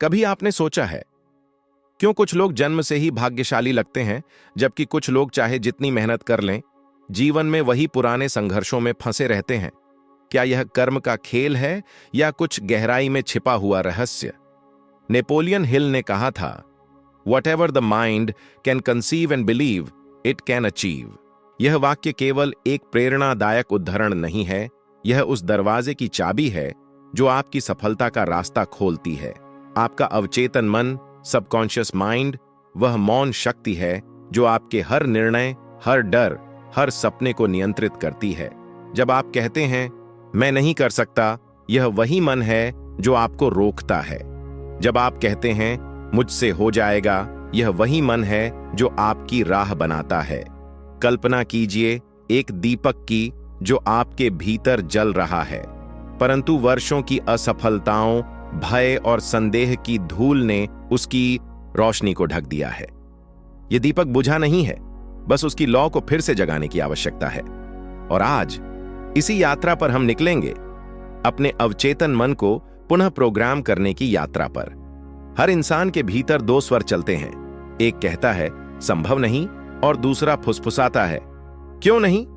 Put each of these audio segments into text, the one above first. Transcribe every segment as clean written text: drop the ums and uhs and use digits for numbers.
कभी आपने सोचा है क्यों कुछ लोग जन्म से ही भाग्यशाली लगते हैं, जबकि कुछ लोग चाहे जितनी मेहनत कर लें, जीवन में वही पुराने संघर्षों में फंसे रहते हैं? क्या यह कर्म का खेल है या कुछ गहराई में छिपा हुआ रहस्य? नेपोलियन हिल ने कहा था, "Whatever the mind can conceive and believe, it can achieve." यह वाक्य केवल एक प्रेरणादायक उद्धरण नहीं है, यह उस दरवाजे की चाबी है जो आपकी सफलता का रास्ता खोलती है। आपका अवचेतन मन, सबकॉन्शियस माइंड, वह मौन शक्ति है जो आपके हर निर्णय, हर डर, हर सपने को नियंत्रित करती है। जब आप कहते हैं मैं नहीं कर सकता, यह वही मन है जो आपको रोकता है। जब आप कहते हैं मुझसे हो जाएगा, यह वही मन है जो आपकी राह बनाता है। कल्पना कीजिए एक दीपक की जो आपके भीतर जल रहा है, परंतु वर्षों की असफलताओं, भय और संदेह की धूल ने उसकी रोशनी को ढक दिया है। यह दीपक बुझा नहीं है, बस उसकी लौ को फिर से जगाने की आवश्यकता है। और आज इसी यात्रा पर हम निकलेंगे, अपने अवचेतन मन को पुनः प्रोग्राम करने की यात्रा पर। हर इंसान के भीतर दो स्वर चलते हैं, एक कहता है संभव नहीं और दूसरा फुसफुसाता है क्यों नहीं।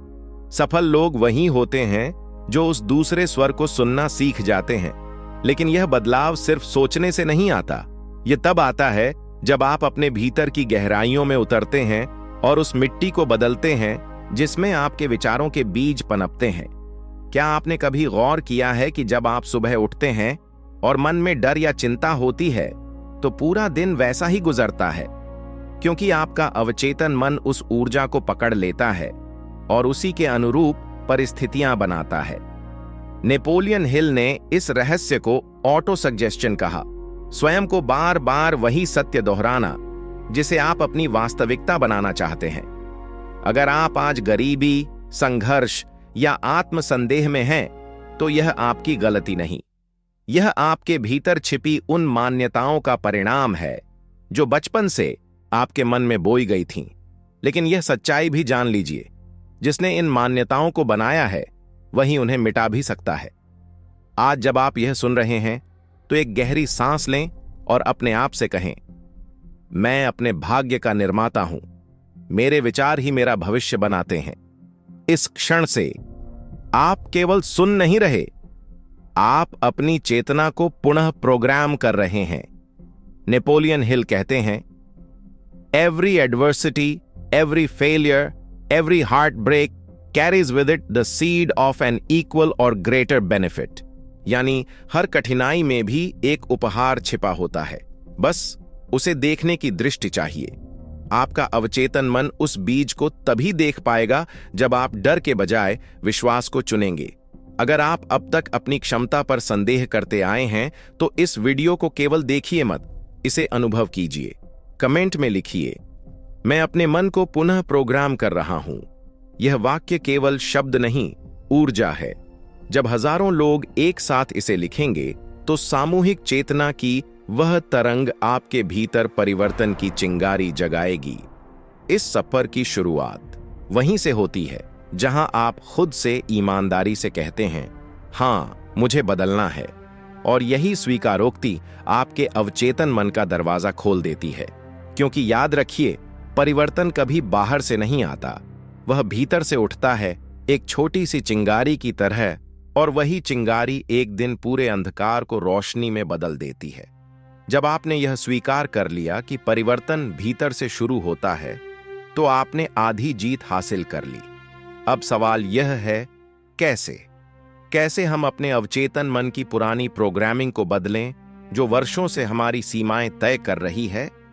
सफल लोग वही होते हैं जो उस दूसरे स्वर को सुनना सीख जाते हैं। लेकिन यह बदलाव सिर्फ सोचने से नहीं आता, यह तब आता है जब आप अपने भीतर की गहराइयों में उतरते हैं और उस मिट्टी को बदलते हैं जिसमें आपके विचारों के बीज पनपते हैं। क्या आपने कभी गौर किया है कि जब आप सुबह उठते हैं और मन में डर या चिंता होती है, तो पूरा दिन वैसा ही गुजरता है, क्योंकि आपका अवचेतन मन उस ऊर्जा को पकड़ लेता है और उसी के अनुरूप परिस्थितियां बनाता है। नेपोलियन हिल ने इस रहस्य को ऑटो सजेशन कहा, स्वयं को बार बार वही सत्य दोहराना जिसे आप अपनी वास्तविकता बनाना चाहते हैं। अगर आप आज गरीबी, संघर्ष या आत्मसंदेह में हैं, तो यह आपकी गलती नहीं, यह आपके भीतर छिपी उन मान्यताओं का परिणाम है जो बचपन से आपके मन में बोई गई थीं। लेकिन यह सच्चाई भी जान लीजिए, जिसने इन मान्यताओं को बनाया है वही उन्हें मिटा भी सकता है। आज जब आप यह सुन रहे हैं, तो एक गहरी सांस लें और अपने आप से कहें, मैं अपने भाग्य का निर्माता हूं, मेरे विचार ही मेरा भविष्य बनाते हैं। इस क्षण से आप केवल सुन नहीं रहे, आप अपनी चेतना को पुनः प्रोग्राम कर रहे हैं। नेपोलियन हिल कहते हैं, every adversity, every failure, every heartbreak carries with it the seed of an equal or greater benefit. यानी हर कठिनाई में भी एक उपहार छिपा होता है, बस उसे देखने की दृष्टि चाहिए। आपका अवचेतन मन उस बीज को तभी देख पाएगा जब आप डर के बजाय विश्वास को चुनेंगे। अगर आप अब तक अपनी क्षमता पर संदेह करते आए हैं, तो इस वीडियो को केवल देखिए मत, इसे अनुभव कीजिए। कमेंट में लिखिए, मैं अपने मन को पुनः प्रोग्राम कर रहा हूं। यह वाक्य केवल शब्द नहीं, ऊर्जा है। जब हजारों लोग एक साथ इसे लिखेंगे, तो सामूहिक चेतना की वह तरंग आपके भीतर परिवर्तन की चिंगारी जगाएगी। इस सफर की शुरुआत वहीं से होती है जहां आप खुद से ईमानदारी से कहते हैं, हां, मुझे बदलना है। और यही स्वीकारोक्ति आपके अवचेतन मन का दरवाजा खोल देती है। क्योंकि याद रखिए, परिवर्तन कभी बाहर से नहीं आता, वह भीतर से उठता है, एक छोटी सी चिंगारी की तरह, और वही चिंगारी एक दिन पूरे अंधकार को रोशनी में बदल देती है। जब आपने यह स्वीकार कर लिया कि परिवर्तन भीतर से शुरू होता है, तो आपने आधी जीत हासिल कर ली। अब सवाल यह है, कैसे हम अपने अवचेतन मन की पुरानी प्रोग्रामिंग को बदलें, जो वर्षों से हमारी सीमाएं तय कर रही है?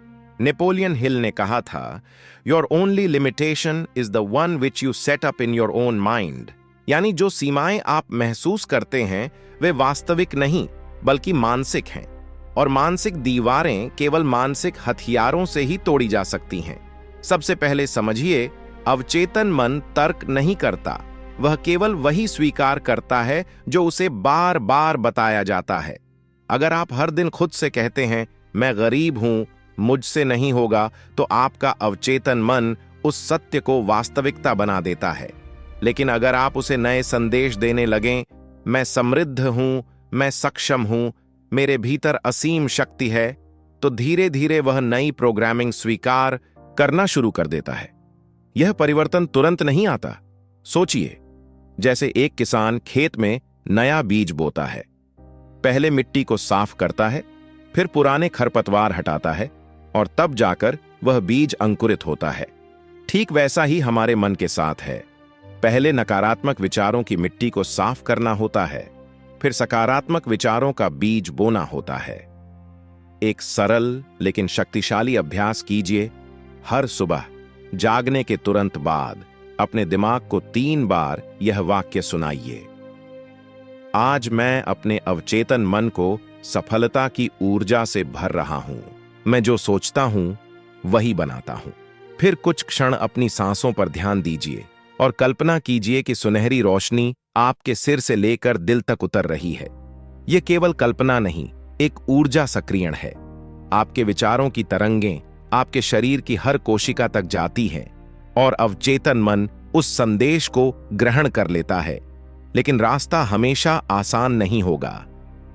नेपोलियन हिल ने कहा था, your only limitation is the one which you set up in your own mind. यानी जो सीमाएं आप महसूस करते हैं, वे वास्तविक नहीं बल्कि मानसिक हैं, और मानसिक दीवारें केवल मानसिक हथियारों से ही तोड़ी जा सकती हैं। सबसे पहले समझिए, अवचेतन मन तर्क नहीं करता, वह केवल वही स्वीकार करता है जो उसे बार बार बताया जाता है। अगर आप हर दिन खुद से कहते हैं, मैं गरीब हूं, मुझसे नहीं होगा, तो आपका अवचेतन मन उस सत्य को वास्तविकता बना देता है। लेकिन अगर आप उसे नए संदेश देने लगें, मैं समृद्ध हूं, मैं सक्षम हूं, मेरे भीतर असीम शक्ति है, तो धीरे धीरे वह नई प्रोग्रामिंग स्वीकार करना शुरू कर देता है। यह परिवर्तन तुरंत नहीं आता। सोचिए, जैसे एक किसान खेत में नया बीज बोता है। पहले मिट्टी को साफ करता है, फिर पुराने खरपतवार हटाता है, और तब जाकर वह बीज अंकुरित होता है। ठीक वैसा ही हमारे मन के साथ है। पहले नकारात्मक विचारों की मिट्टी को साफ करना होता है, फिर सकारात्मक विचारों का बीज बोना होता है। एक सरल लेकिन शक्तिशाली अभ्यास कीजिए। हर सुबह जागने के तुरंत बाद अपने दिमाग को 3 बार यह वाक्य सुनाइए। आज मैं अपने अवचेतन मन को सफलता की ऊर्जा से भर रहा हूं। मैं जो सोचता हूं वही बनाता हूं। फिर कुछ क्षण अपनी सांसों पर ध्यान दीजिए और कल्पना कीजिए कि सुनहरी रोशनी आपके सिर से लेकर दिल तक उतर रही है। यह केवल कल्पना नहीं, एक ऊर्जा सक्रियण है। आपके विचारों की तरंगें आपके शरीर की हर कोशिका तक जाती हैं और अवचेतन मन उस संदेश को ग्रहण कर लेता है। लेकिन रास्ता हमेशा आसान नहीं होगा।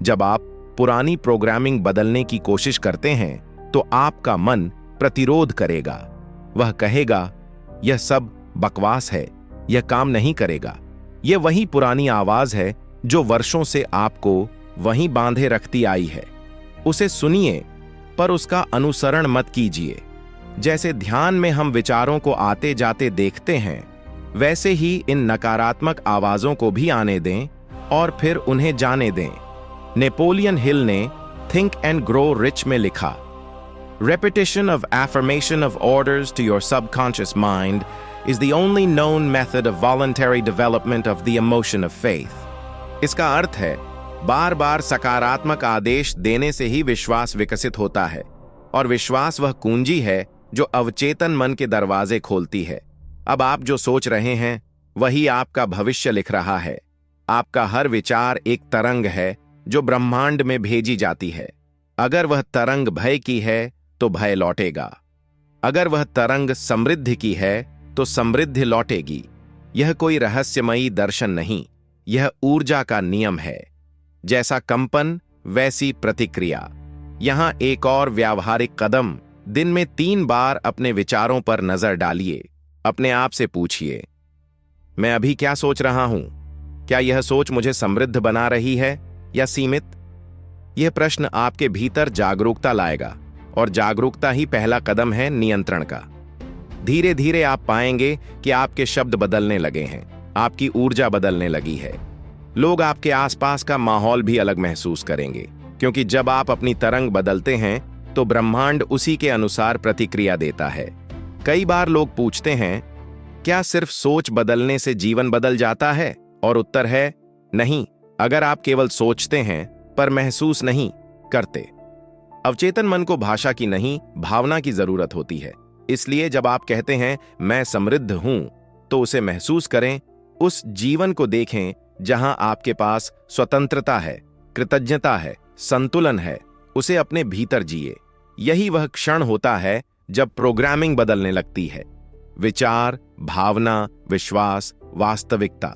जब आप पुरानी प्रोग्रामिंग बदलने की कोशिश करते हैं तो आपका मन प्रतिरोध करेगा। वह कहेगा, यह सब बकवास है, यह काम नहीं करेगा। यह वही पुरानी आवाज है जो वर्षों से आपको वहीं बांधे रखती आई है। उसे सुनिए, पर उसका अनुसरण मत कीजिए। जैसे ध्यान में हम विचारों को आते जाते देखते हैं, वैसे ही इन नकारात्मक आवाजों को भी आने दें और फिर उन्हें जाने दें। नेपोलियन हिल ने थिंक एंड ग्रो रिच में लिखा, Repetition of affirmation of orders to your subconscious mind is the only known method of voluntary development of the emotion of faith. इसका अर्थ है, बार बार सकारात्मक आदेश देने से ही विश्वास विकसित होता है, और विश्वास वह कुंजी है जो अवचेतन मन के दरवाजे खोलती है। अब आप जो सोच रहे हैं वही आपका भविष्य लिख रहा है। आपका हर विचार एक तरंग है जो ब्रह्मांड में भेजी जाती है। अगर वह तरंग भय की है तो भय लौटेगा। अगर वह तरंग समृद्धि की है तो समृद्धि लौटेगी। यह कोई रहस्यमयी दर्शन नहीं, यह ऊर्जा का नियम है। जैसा कंपन वैसी प्रतिक्रिया। यहां एक और व्यावहारिक कदम, दिन में 3 बार अपने विचारों पर नजर डालिए। अपने आप से पूछिए, मैं अभी क्या सोच रहा हूं? क्या यह सोच मुझे समृद्ध बना रही है या सीमित? यह प्रश्न आपके भीतर जागरूकता लाएगा, और जागरूकता ही पहला कदम है नियंत्रण का। धीरे धीरे आप पाएंगे कि आपके शब्द बदलने लगे हैं, आपकी ऊर्जा बदलने लगी है। लोग आपके आसपास का माहौल भी अलग महसूस करेंगे, क्योंकि जब आप अपनी तरंग बदलते हैं तो ब्रह्मांड उसी के अनुसार प्रतिक्रिया देता है। कई बार लोग पूछते हैं, क्या सिर्फ सोच बदलने से जीवन बदल जाता है? और उत्तर है, नहीं। अगर आप केवल सोचते हैं पर महसूस नहीं करते। अवचेतन मन को भाषा की नहीं, भावना की जरूरत होती है। इसलिए जब आप कहते हैं मैं समृद्ध हूं, तो उसे महसूस करें। उस जीवन को देखें जहां आपके पास स्वतंत्रता है, कृतज्ञता है, संतुलन है। उसे अपने भीतर जिए। यही वह क्षण होता है जब प्रोग्रामिंग बदलने लगती है। विचार, भावना, विश्वास, वास्तविकता।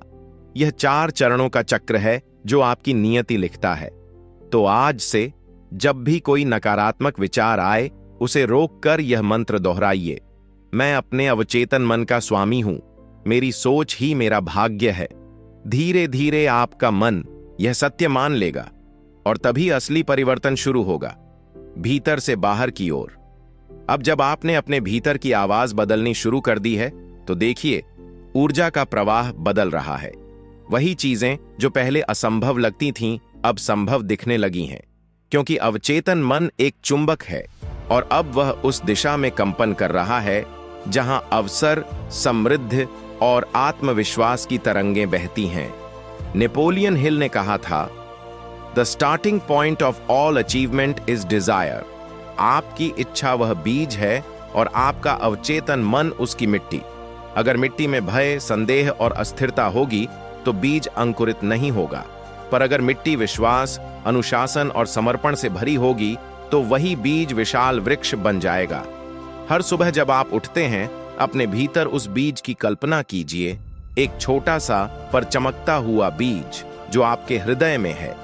यह 4 चरणों का चक्र है जो आपकी नियति लिखता है। तो आज से जब भी कोई नकारात्मक विचार आए, उसे रोककर यह मंत्र दोहराइए, मैं अपने अवचेतन मन का स्वामी हूं, मेरी सोच ही मेरा भाग्य है। धीरे धीरे आपका मन यह सत्य मान लेगा, और तभी असली परिवर्तन शुरू होगा, भीतर से बाहर की ओर। अब जब आपने अपने भीतर की आवाज बदलनी शुरू कर दी है, तो देखिए ऊर्जा का प्रवाह बदल रहा है। वही चीजें जो पहले असंभव लगती थीं, अब संभव दिखने लगी हैं, क्योंकि अवचेतन मन एक चुंबक है, और अब वह उस दिशा में कंपन कर रहा है जहां अवसर, समृद्धि और आत्मविश्वास की तरंगें बहती हैं। नेपोलियन हिल ने कहा था, the starting point of all achievement is desire. आपकी इच्छा वह बीज है और आपका अवचेतन मन उसकी मिट्टी। अगर मिट्टी में भय, संदेह और अस्थिरता होगी तो बीज अंकुरित नहीं होगा, पर अगर मिट्टी विश्वास, अनुशासन और समर्पण से भरी होगी तो वही बीज विशाल वृक्ष बन जाएगा। हर सुबह जब आप उठते हैं, अपने भीतर उस बीज की कल्पना कीजिए, एक छोटा सा पर चमकता हुआ बीज जो आपके हृदय में है।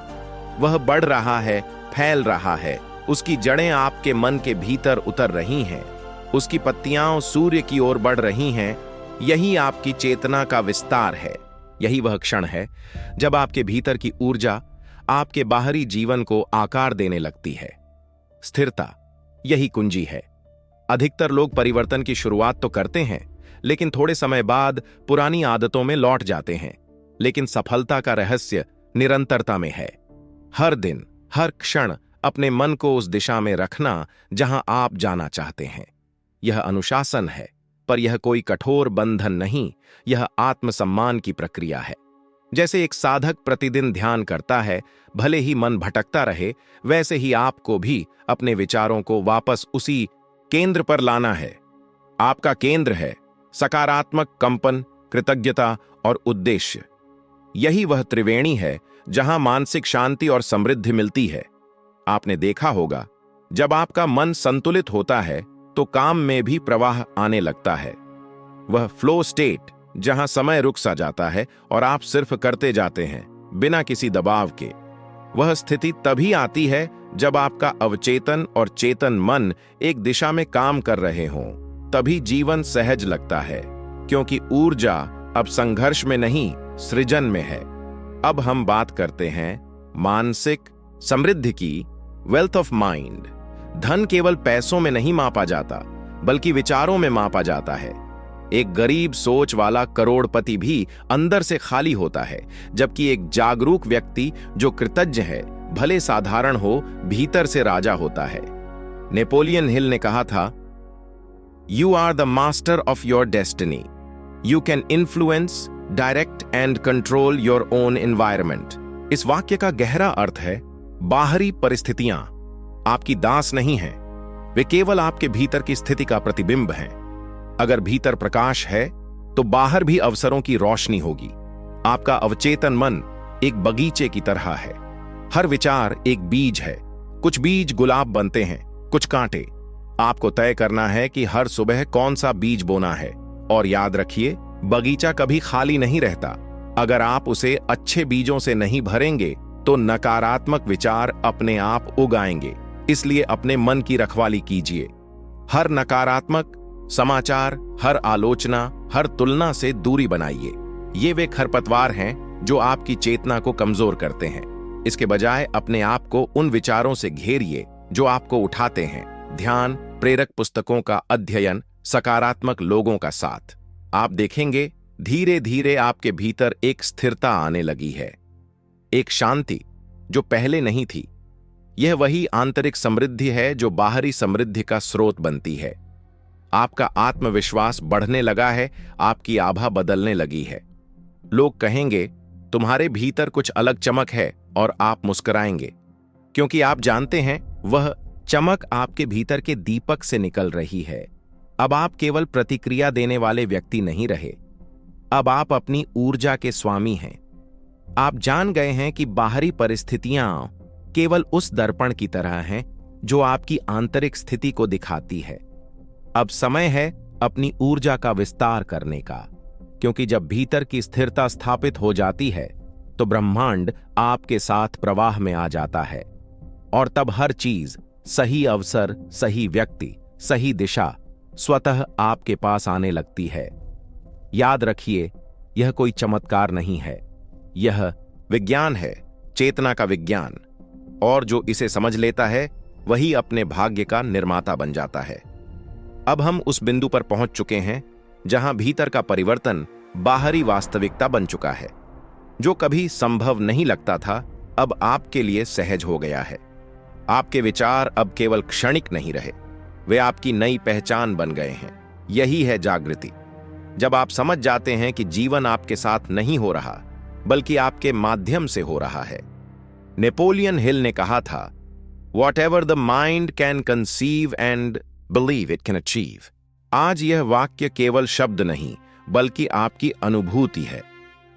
वह बढ़ रहा है, फैल रहा है, उसकी जड़ें आपके मन के भीतर उतर रही हैं, उसकी पत्तियां सूर्य की ओर बढ़ रही हैं। यही आपकी चेतना का विस्तार है। यही वह क्षण है जब आपके भीतर की ऊर्जा आपके बाहरी जीवन को आकार देने लगती है। स्थिरता यही कुंजी है। अधिकतर लोग परिवर्तन की शुरुआत तो करते हैं, लेकिन थोड़े समय बाद पुरानी आदतों में लौट जाते हैं। लेकिन सफलता का रहस्य निरंतरता में है। हर दिन, हर क्षण अपने मन को उस दिशा में रखना जहां आप जाना चाहते हैं। यह अनुशासन है, पर यह कोई कठोर बंधन नहीं, यह आत्मसम्मान की प्रक्रिया है। जैसे एक साधक प्रतिदिन ध्यान करता है, भले ही मन भटकता रहे, वैसे ही आपको भी अपने विचारों को वापस उसी केंद्र पर लाना है। आपका केंद्र है सकारात्मक कंपन, कृतज्ञता और उद्देश्य। यही वह त्रिवेणी है जहां मानसिक शांति और समृद्धि मिलती है। आपने देखा होगा, जब आपका मन संतुलित होता है तो काम में भी प्रवाह आने लगता है। वह फ्लो स्टेट, जहां समय रुक सा जाता है और आप सिर्फ करते जाते हैं बिना किसी दबाव के। वह स्थिति तभी आती है जब आपका अवचेतन और चेतन मन एक दिशा में काम कर रहे हों। तभी जीवन सहज लगता है, क्योंकि ऊर्जा अब संघर्ष में नहीं, सृजन में है। अब हम बात करते हैं मानसिक समृद्धि की, वेल्थ ऑफ माइंड। धन केवल पैसों में नहीं मापा जाता, बल्कि विचारों में मापा जाता है। एक गरीब सोच वाला करोड़पति भी अंदर से खाली होता है, जबकि एक जागरूक व्यक्ति जो कृतज्ञ है, भले साधारण हो, भीतर से राजा होता है। नेपोलियन हिल ने कहा था, "You are the master of your destiny. You can influence, direct and control your own environment." इस वाक्य का गहरा अर्थ है, बाहरी परिस्थितियां आपकी दास नहीं हैं, वे केवल आपके भीतर की स्थिति का प्रतिबिंब हैं। अगर भीतर प्रकाश है तो बाहर भी अवसरों की रोशनी होगी। आपका अवचेतन मन एक बगीचे की तरह है। हर विचार एक बीज है। कुछ बीज गुलाब बनते हैं, कुछ कांटे। आपको तय करना है कि हर सुबह कौन सा बीज बोना है। और याद रखिए, बगीचा कभी खाली नहीं रहता। अगर आप उसे अच्छे बीजों से नहीं भरेंगे तो नकारात्मक विचार अपने आप उगाएंगे। इसलिए अपने मन की रखवाली कीजिए। हर नकारात्मक समाचार, हर आलोचना, हर तुलना से दूरी बनाइए। ये वे खरपतवार हैं जो आपकी चेतना को कमजोर करते हैं। इसके बजाय अपने आप को उन विचारों से घेरिए जो आपको उठाते हैं। ध्यान, प्रेरक पुस्तकों का अध्ययन, सकारात्मक लोगों का साथ। आप देखेंगे धीरे धीरे आपके भीतर एक स्थिरता आने लगी है, एक शांति जो पहले नहीं थी। यह वही आंतरिक समृद्धि है जो बाहरी समृद्धि का स्रोत बनती है। आपका आत्मविश्वास बढ़ने लगा है, आपकी आभा बदलने लगी है। लोग कहेंगे, तुम्हारे भीतर कुछ अलग चमक है, और आप मुस्कुराएंगे, क्योंकि आप जानते हैं वह चमक आपके भीतर के दीपक से निकल रही है। अब आप केवल प्रतिक्रिया देने वाले व्यक्ति नहीं रहे, अब आप अपनी ऊर्जा के स्वामी हैं। आप जान गए हैं कि बाहरी परिस्थितियां केवल उस दर्पण की तरह हैं जो आपकी आंतरिक स्थिति को दिखाती है। अब समय है अपनी ऊर्जा का विस्तार करने का, क्योंकि जब भीतर की स्थिरता स्थापित हो जाती है तो ब्रह्मांड आपके साथ प्रवाह में आ जाता है, और तब हर चीज, सही अवसर, सही व्यक्ति, सही दिशा स्वतः आपके पास आने लगती है। याद रखिए, यह कोई चमत्कार नहीं है, यह विज्ञान है, चेतना का विज्ञान। और जो इसे समझ लेता है वही अपने भाग्य का निर्माता बन जाता है। अब हम उस बिंदु पर पहुंच चुके हैं जहां भीतर का परिवर्तन बाहरी वास्तविकता बन चुका है। जो कभी संभव नहीं लगता था, अब आपके लिए सहज हो गया है। आपके विचार अब केवल क्षणिक नहीं रहे, वे आपकी नई पहचान बन गए हैं। यही है जागृति। जब आप समझ जाते हैं कि जीवन आपके साथ नहीं हो रहा, बल्कि आपके माध्यम से हो रहा है। नेपोलियन हिल ने कहा था, "Whatever the mind can conceive and believe it can achieve." आज यह वाक्य केवल शब्द नहीं, बल्कि आपकी अनुभूति है।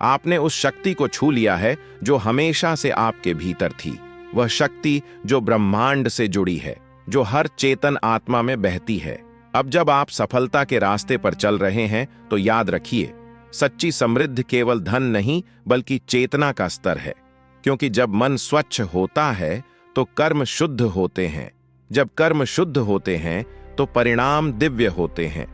आपने उस शक्ति को छू लिया है जो हमेशा से आपके भीतर थी। वह शक्ति जो ब्रह्मांड से जुड़ी है, जो हर चेतन आत्मा में बहती है। अब जब आप सफलता के रास्ते पर चल रहे हैं तो याद रखिए, सच्ची समृद्धि केवल धन नहीं, बल्कि चेतना का स्तर है। क्योंकि जब मन स्वच्छ होता है तो तो कर्म शुद्ध होते हैं। जब कर्म शुद्ध होते हैं तो परिणाम दिव्य होते हैं।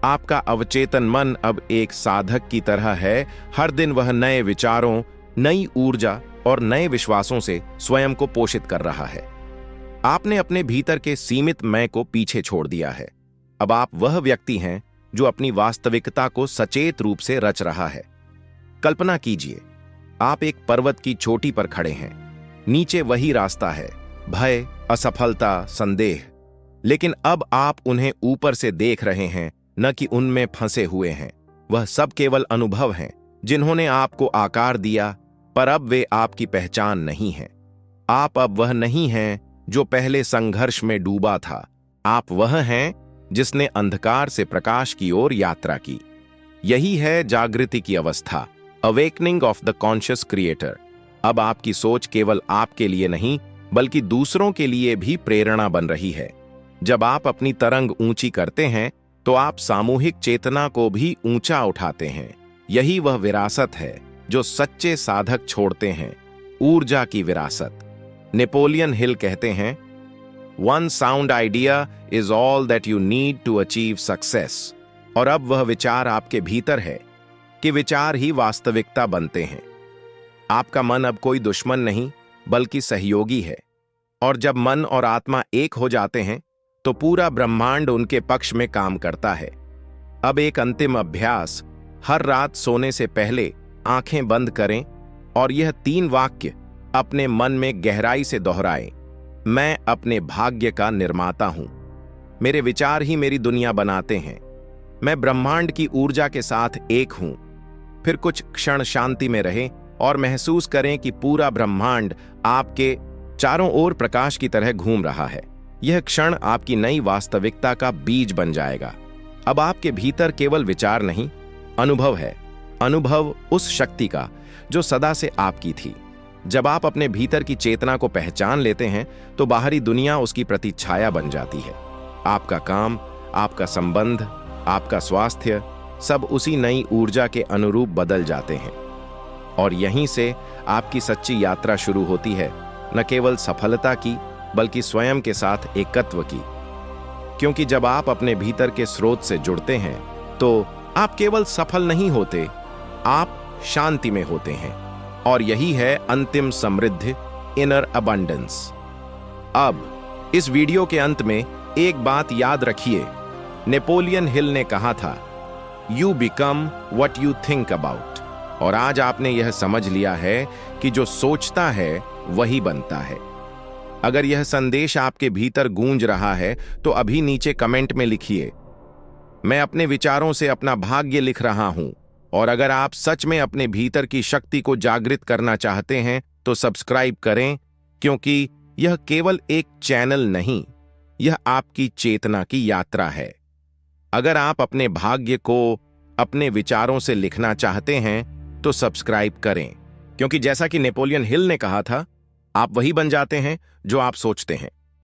आपका अवचेतन मन अब एक साधक की तरह है। हर दिन वह नए विचारों, नई ऊर्जा और नए विश्वासों से स्वयं को पोषित कर रहा है। आपने अपने भीतर के सीमित मैं को पीछे छोड़ दिया है। अब आप वह व्यक्ति हैं जो अपनी वास्तविकता को सचेत रूप से रच रहा है। कल्पना कीजिए, आप एक पर्वत की चोटी पर खड़े हैं। नीचे वही रास्ता है, भय, असफलता, संदेह। लेकिन अब आप उन्हें ऊपर से देख रहे हैं, न कि उनमें फंसे हुए हैं। वह सब केवल अनुभव हैं जिन्होंने आपको आकार दिया, पर अब वे आपकी पहचान नहीं हैं। आप अब वह नहीं हैं जो पहले संघर्ष में डूबा था। आप वह हैं जिसने अंधकार से प्रकाश की ओर यात्रा की। यही है जागृति की अवस्था, awakening of the conscious creator. अब आपकी सोच केवल आपके लिए नहीं, बल्कि दूसरों के लिए भी प्रेरणा बन रही है। जब आप अपनी तरंग ऊंची करते हैं तो आप सामूहिक चेतना को भी ऊंचा उठाते हैं। यही वह विरासत है जो सच्चे साधक छोड़ते हैं, ऊर्जा की विरासत। नेपोलियन हिल कहते हैं, one sound idea is all that you need to achieve success. और अब वह विचार आपके भीतर है कि विचार ही वास्तविकता बनते हैं। आपका मन अब कोई दुश्मन नहीं, बल्कि सहयोगी है। और जब मन और आत्मा एक हो जाते हैं तो पूरा ब्रह्मांड उनके पक्ष में काम करता है। अब एक अंतिम अभ्यास, हर रात सोने से पहले आंखें बंद करें और यह 3 वाक्य अपने मन में गहराई से दोहराएं। मैं अपने भाग्य का निर्माता हूं। मेरे विचार ही मेरी दुनिया बनाते हैं। मैं ब्रह्मांड की ऊर्जा के साथ एक हूं। फिर कुछ क्षण शांति में रहें और महसूस करें कि पूरा ब्रह्मांड आपके चारों ओर प्रकाश की तरह घूम रहा है। यह क्षण आपकी नई वास्तविकता का बीज बन जाएगा। अब आपके भीतर केवल विचार नहीं, अनुभव है। अनुभव उस शक्ति का जो सदा से आपकी थी। जब आप अपने भीतर की चेतना को पहचान लेते हैं तो बाहरी दुनिया उसकी प्रतिछाया बन जाती है। आपका काम, आपका संबंध, आपका स्वास्थ्य, सब उसी नई ऊर्जा के अनुरूप बदल जाते हैं। और यहीं से आपकी सच्ची यात्रा शुरू होती है, न केवल सफलता की, बल्कि स्वयं के साथ एकत्व की। क्योंकि जब आप अपने भीतर के स्रोत से जुड़ते हैं तो आप केवल सफल नहीं होते, आप शांति में होते हैं। और यही है अंतिम समृद्धि, इनर अबंडेंस। अब इस वीडियो के अंत में एक बात याद रखिए। नेपोलियन हिल ने कहा था, you become what you think about. और आज आपने यह समझ लिया है कि जो सोचता है वही बनता है। अगर यह संदेश आपके भीतर गूंज रहा है तो अभी नीचे कमेंट में लिखिए, मैं अपने विचारों से अपना भाग्य लिख रहा हूं। और अगर आप सच में अपने भीतर की शक्ति को जागृत करना चाहते हैं तो सब्सक्राइब करें, क्योंकि यह केवल एक चैनल नहीं, यह आपकी चेतना की यात्रा है। अगर आप अपने भाग्य को अपने विचारों से लिखना चाहते हैं तो सब्सक्राइब करें, क्योंकि जैसा कि नेपोलियन हिल ने कहा था, आप वही बन जाते हैं जो आप सोचते हैं।